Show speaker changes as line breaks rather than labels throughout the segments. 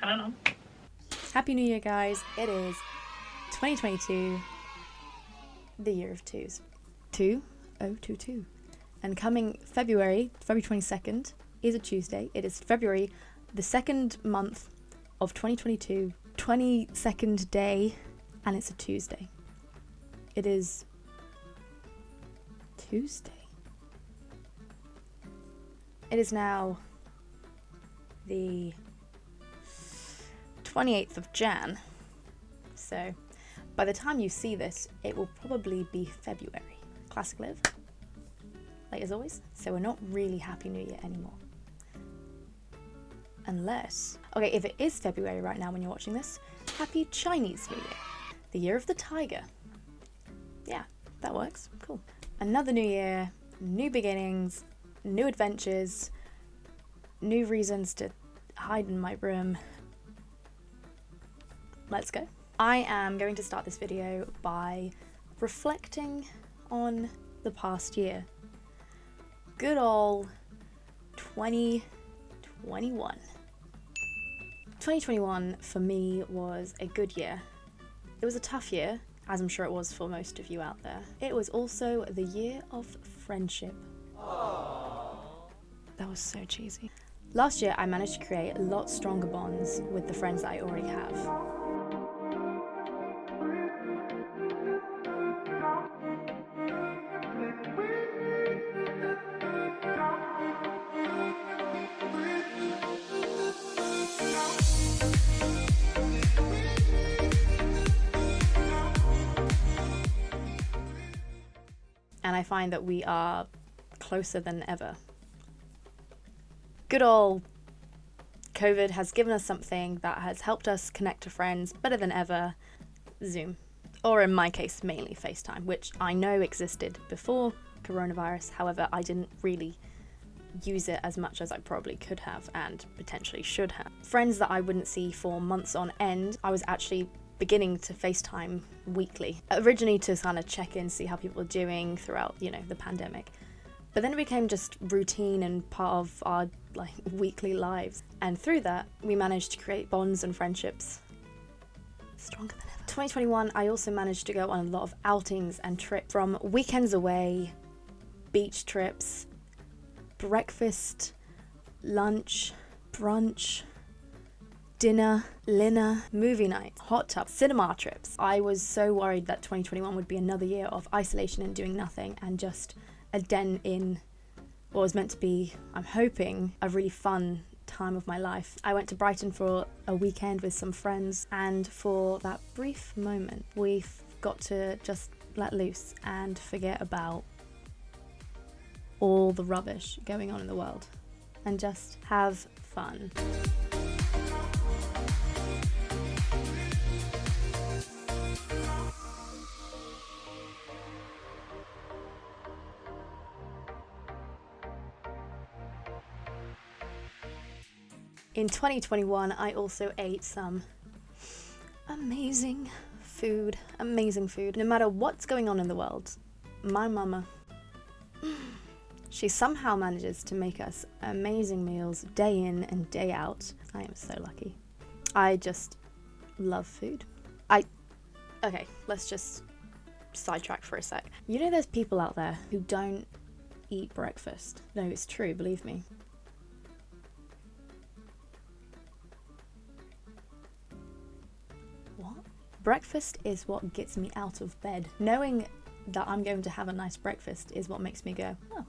I don't know.
Happy New Year, guys. It is 2022, the year of twos. 2022. And coming February 22nd is a Tuesday. It is February, the second month of 2022, 22nd day, and it's a Tuesday. It is Tuesday. It is now the 28th of Jan. So by the time you see this, it will probably be February. Classic Liv. Late as always. So we're not really Happy New Year anymore. Unless, okay, if it is February right now when you're watching this, Happy Chinese New Year. The year of the tiger. Yeah, that works. Cool. Another new year, new beginnings, new adventures, new reasons to hide in my room. Let's go. I am going to start this video by reflecting on the past year. Good old 2021. 2021 for me was a good year. It was a tough year, as I'm sure it was for most of you out there. It was also the year of friendship. Aww. That was so cheesy. Last year, I managed to create a lot stronger bonds with the friends that I already have. And I find that we are closer than ever. Good old COVID has given us something that has helped us connect to friends better than ever, Zoom. Or in my case, mainly FaceTime, which I know existed before coronavirus. However, I didn't really use it as much as I probably could have and potentially should have. Friends that I wouldn't see for months on end, I was actually beginning to FaceTime weekly. Originally to kind of check in, see how people were doing throughout, the pandemic. But then it became just routine and part of our weekly lives. And through that, we managed to create bonds and friendships stronger than ever. 2021, I also managed to go on a lot of outings and trips, from weekends away, beach trips, breakfast, lunch, brunch, dinner, dinner, movie night, hot tub, cinema trips. I was so worried that 2021 would be another year of isolation and doing nothing and just a den in what was meant to be, I'm hoping, a really fun time of my life. I went to Brighton for a weekend with some friends, and for that brief moment, we got to just let loose and forget about all the rubbish going on in the world and just have fun. In 2021, I also ate some amazing food. No matter what's going on in the world, my mama, she somehow manages to make us amazing meals day in and day out. I am so lucky. I just love food. Okay, let's just sidetrack for a sec. There's people out there who don't eat breakfast. No, it's true, believe me. Breakfast is what gets me out of bed. Knowing that I'm going to have a nice breakfast is what makes me go, oh,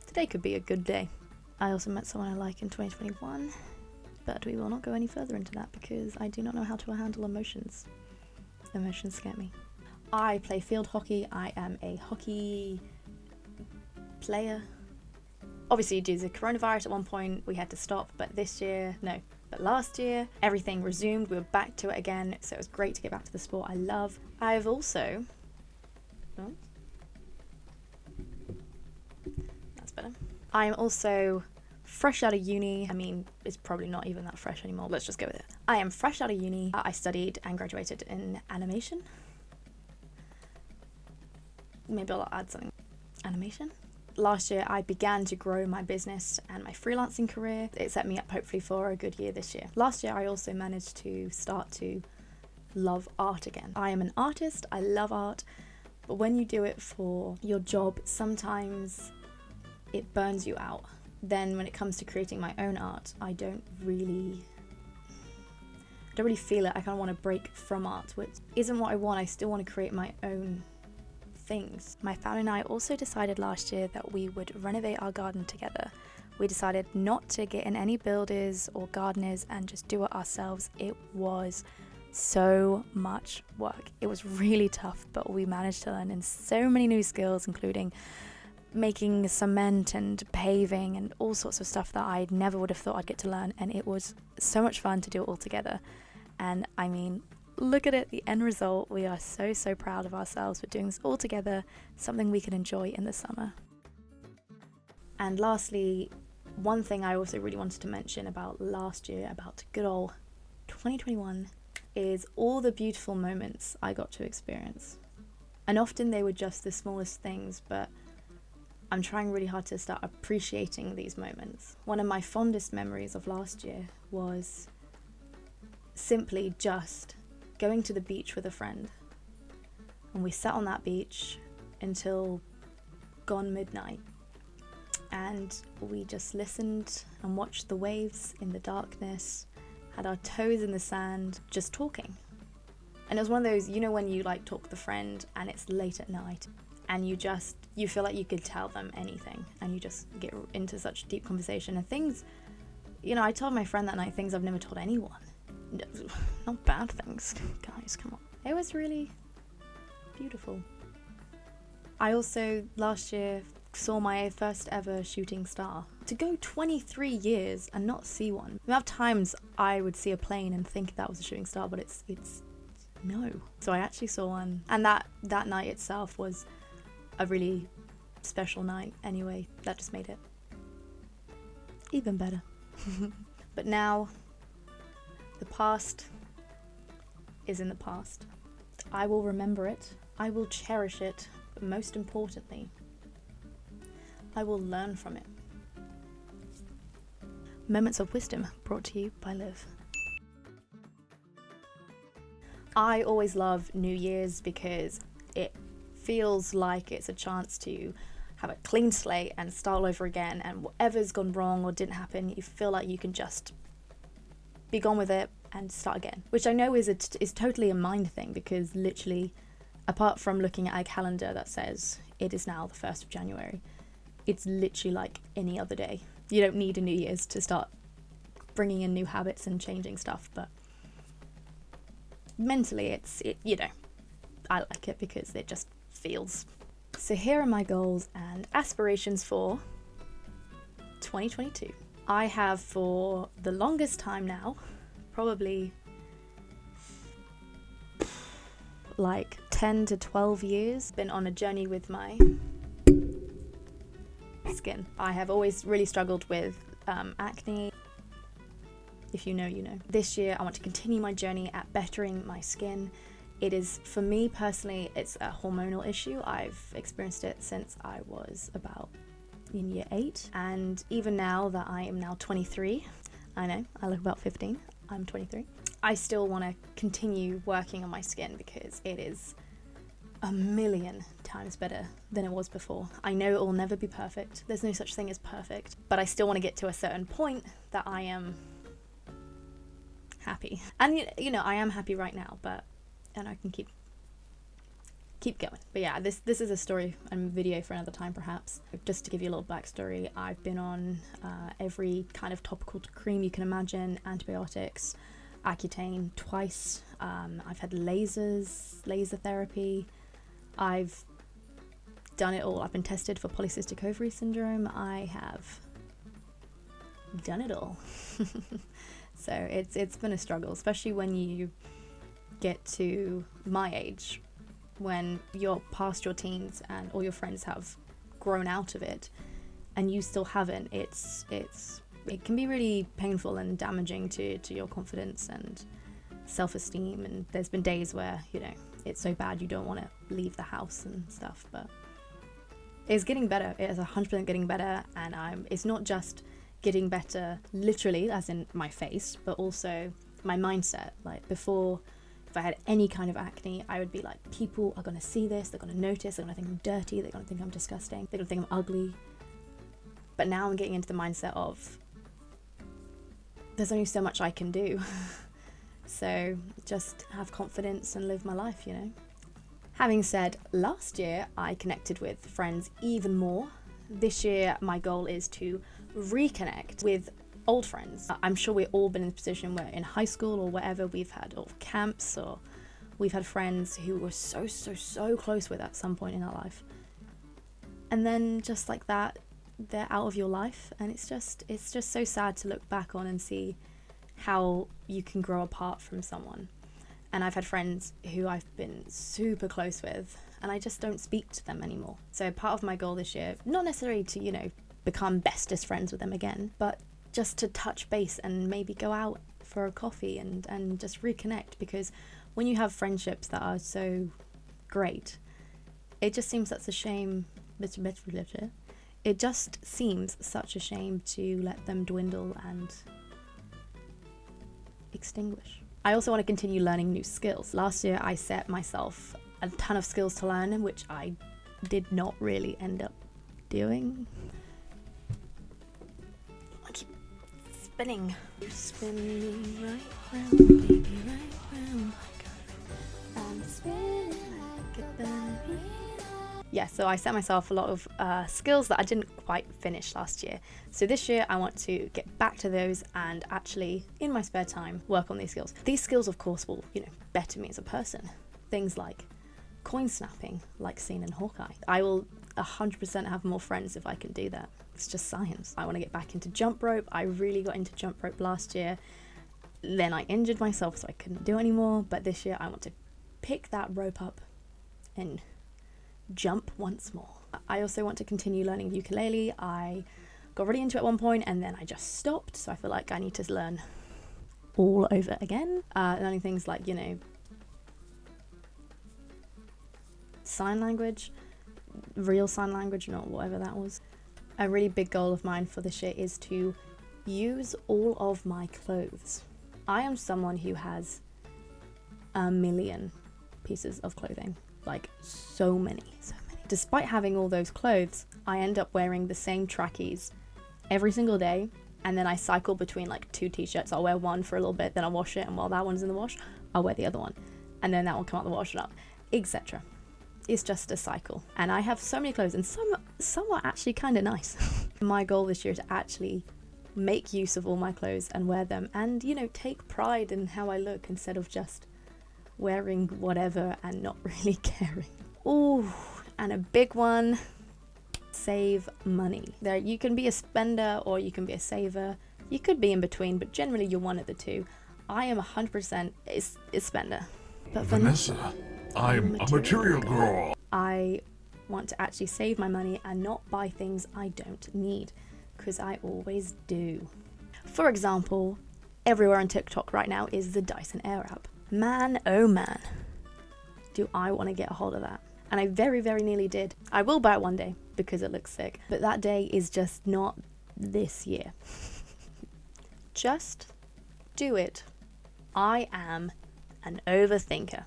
today could be a good day. I also met someone I like in 2021, but we will not go any further into that because I do not know how to handle emotions. Emotions scare me. I play field hockey. I am a hockey player. Obviously, due to coronavirus, at one point we had to stop, but last year, everything resumed. We were back to it again, so it was great to get back to the sport I love. I've also... Oh. That's better. I am also fresh out of uni. I mean, it's probably not even that fresh anymore. Let's just go with it. I am fresh out of uni. I studied and graduated in animation. Maybe I'll add something. Animation? last year I began to grow my business and my freelancing career. It set me up hopefully for a good year this year. Last year I also managed to start to love art again. I am an artist, I love art, but when you do it for your job, sometimes it burns you out. Then when it comes to creating my own art, I don't really feel it. I kind of want to break from art, which isn't what I want. I still want to create my own things. My family and I also decided last year that we would renovate our garden together. We decided not to get in any builders or gardeners and just do it ourselves. It was so much work. It was really tough, but we managed to learn in so many new skills, including making cement and paving and all sorts of stuff that I never would have thought I'd get to learn, and it was so much fun to do it all together. And I mean, look at it, the end result. We are so proud of ourselves for doing this all together, something we can enjoy in the summer. And lastly, one thing I also really wanted to mention about last year, about good old 2021, is all the beautiful moments I got to experience. And often they were just the smallest things, but I'm trying really hard to start appreciating these moments. One of my fondest memories of last year was simply just going to the beach with a friend. And we sat on that beach until gone midnight. And we just listened and watched the waves in the darkness, had our toes in the sand, just talking. And it was one of those, you know, when you like talk with a friend and it's late at night and you feel like you could tell them anything and you just get into such deep conversation and things, you know, I told my friend that night things I've never told anyone. Not bad things, guys, come on. It was really beautiful. I also last year saw my first ever shooting star. To go 23 years and not see one. The amount of times I would see a plane and think that was a shooting star, but it's no. So I actually saw one, and that night itself was a really special night anyway. That just made it even better. But now the past is in the past. I will remember it, I will cherish it, but most importantly, I will learn from it. Moments of Wisdom brought to you by Liv. I always love New Year's because it feels like it's a chance to have a clean slate and start all over again, and whatever's gone wrong or didn't happen, you feel like you can just be gone with it and start again. Which I know is totally a mind thing, because literally, apart from looking at a calendar that says it is now the 1st of January, it's literally like any other day. You don't need a New Year's to start bringing in new habits and changing stuff, but mentally I like it because it just feels. So here are my goals and aspirations for 2022. I have, for the longest time now, probably like 10 to 12 years, been on a journey with my skin. I have always really struggled with acne. If you know, you know. This year I want to continue my journey at bettering my skin. It is, for me personally, it's a hormonal issue. I've experienced it since I was about in year 8, and even now that I am now 23, I know I look about 15, I'm 23, I still want to continue working on my skin because it is a million times better than it was before. I know it will never be perfect, there's no such thing as perfect, but I still want to get to a certain point that I am happy. And you know, I am happy right now, and I can keep going. But yeah, this is a story and video for another time perhaps. Just to give you a little backstory, I've been on every kind of topical cream you can imagine, antibiotics, Accutane twice, I've had laser therapy, I've done it all. I've been tested for polycystic ovary syndrome, I have done it all. So it's been a struggle, especially when you get to my age, when you're past your teens and all your friends have grown out of it and you still haven't. It can be really painful and damaging to your confidence and self-esteem, and there's been days where, you know, it's so bad you don't want to leave the house and stuff, but It's getting better. It is 100% getting better, and it's not just getting better literally, as in my face, but also my mindset. Like before, if I had any kind of acne, I would be like, people are going to see this, they're going to notice, they're going to think I'm dirty, they're going to think I'm disgusting, they're going to think I'm ugly. But now I'm getting into the mindset of, there's only so much I can do. So just have confidence and live my life, you know. Having said, last year I connected with friends even more. This year my goal is to reconnect with old friends. I'm sure we've all been in a position where in high school or wherever we've had old camps, or we've had friends who we're so close with at some point in our life. And then just like that, they're out of your life, and it's just so sad to look back on and see how you can grow apart from someone. And I've had friends who I've been super close with, and I just don't speak to them anymore. So part of my goal this year, not necessarily to, you know, become bestest friends with them again, but just to touch base and maybe go out for a coffee and just reconnect. Because when you have friendships that are so great, it just seems such a shame. It just seems such a shame to let them dwindle and extinguish. I also want to continue learning new skills. Last year I set myself a ton of skills to learn, which I did not really end up doing. I keep spinning. You spin me right round, baby, right round. I'm spinning like a ballerina. Yeah, so I set myself a lot of skills that I didn't quite finish last year. So this year I want to get back to those and actually, in my spare time, work on these skills. These skills, of course, will, you know, better me as a person. Things like coin snapping, like seen in Hawkeye. I will 100% have more friends if I can do that. It's just science. I want to get back into jump rope. I really got into jump rope last year. Then I injured myself, so I couldn't do it anymore. But this year I want to pick that rope up and jump once more. I also want to continue learning ukulele. I got really into it at one point and then I just stopped, so I feel like I need to learn all over again. Learning things like, you know, sign language, real sign language, not whatever that was. A really big goal of mine for this year is to use all of my clothes. I am someone who has a million pieces of clothing. Like so many. Despite having all those clothes, I end up wearing the same trackies every single day, and then I cycle between like 2 t-shirts. I'll wear one for a little bit, then I'll wash it, and while that one's in the wash, I'll wear the other one, and then that will come out the wash and up, etc. It's just a cycle, and I have so many clothes, and some are actually kind of nice. My goal this year is to actually make use of all my clothes and wear them, and, you know, take pride in how I look instead of just wearing whatever and not really caring. Ooh, and a big one, save money. There, you can be a spender or you can be a saver. You could be in between, but generally you're one of the two. I am 100% a spender. But
Vanessa, I'm a material girl.
I want to actually save my money and not buy things I don't need, because I always do. For example, everywhere on TikTok right now is the Dyson Air app. Man, oh man, do I want to get a hold of that. And I very, very nearly did. I will buy it one day because it looks sick. But that day is just not this year. Just do it. I am an overthinker.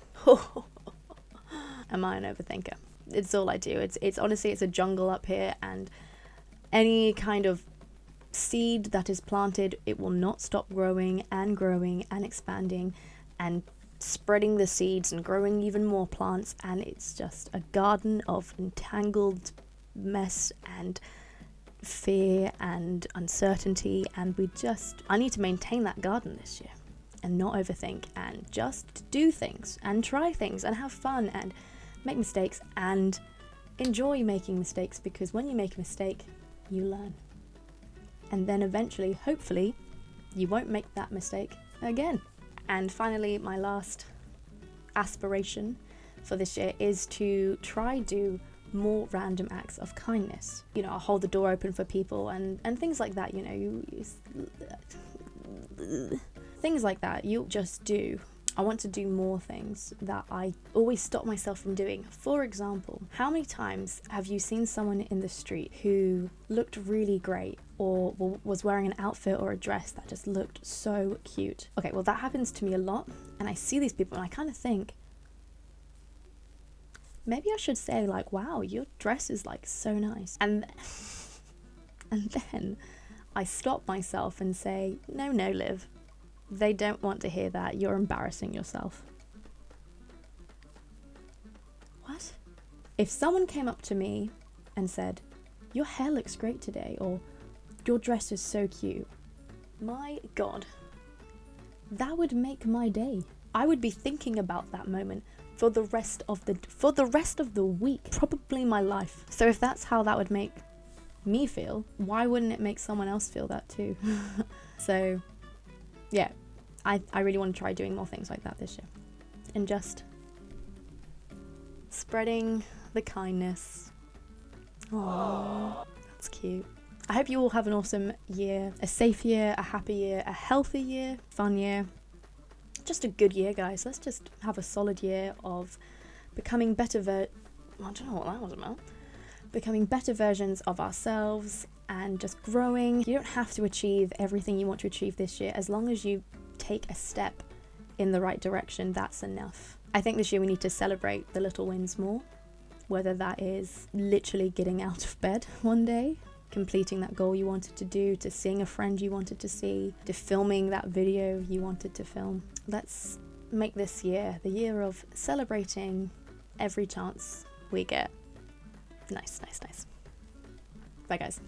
Am I an overthinker? It's all I do. It's honestly, it's a jungle up here, and any kind of seed that is planted, it will not stop growing and expanding and spreading the seeds and growing even more plants, and it's just a garden of entangled mess and fear and uncertainty, and I need to maintain that garden this year and not overthink and just do things and try things and have fun and make mistakes and enjoy making mistakes, because when you make a mistake you learn, and then eventually, hopefully, you won't make that mistake again. And finally, my last aspiration for this year is to try do more random acts of kindness. You know, I'll hold the door open for people and things like that, you know, things like that. You just do. I want to do more things that I always stop myself from doing. For example, how many times have you seen someone in the street who looked really great or was wearing an outfit or a dress that just looked so cute? Okay, well that happens to me a lot, and I see these people and I kind of think, maybe I should say like, wow, your dress is like so nice. And then I stop myself and say, no, Liv. They don't want to hear that. You're embarrassing yourself. What? If someone came up to me and said, your hair looks great today, or your dress is so cute, my God, that would make my day. I would be thinking about that moment for the rest of the week, probably my life. So if that's how that would make me feel, why wouldn't it make someone else feel that too? So yeah, I really want to try doing more things like that this year, and just spreading the kindness. Oh, that's cute. I hope you all have an awesome year, a safe year, a happy year, a healthy year, fun year, just a good year, guys. Let's just have a solid year of becoming better I don't know what that was about. Becoming better versions of ourselves and just growing. You don't have to achieve everything you want to achieve this year. As long as you take a step in the right direction, that's enough. I think this year we need to celebrate the little wins more, whether that is literally getting out of bed one day, completing that goal you wanted to do, to seeing a friend you wanted to see, to filming that video you wanted to film. Let's make this year the year of celebrating every chance we get. Nice. Bye, guys.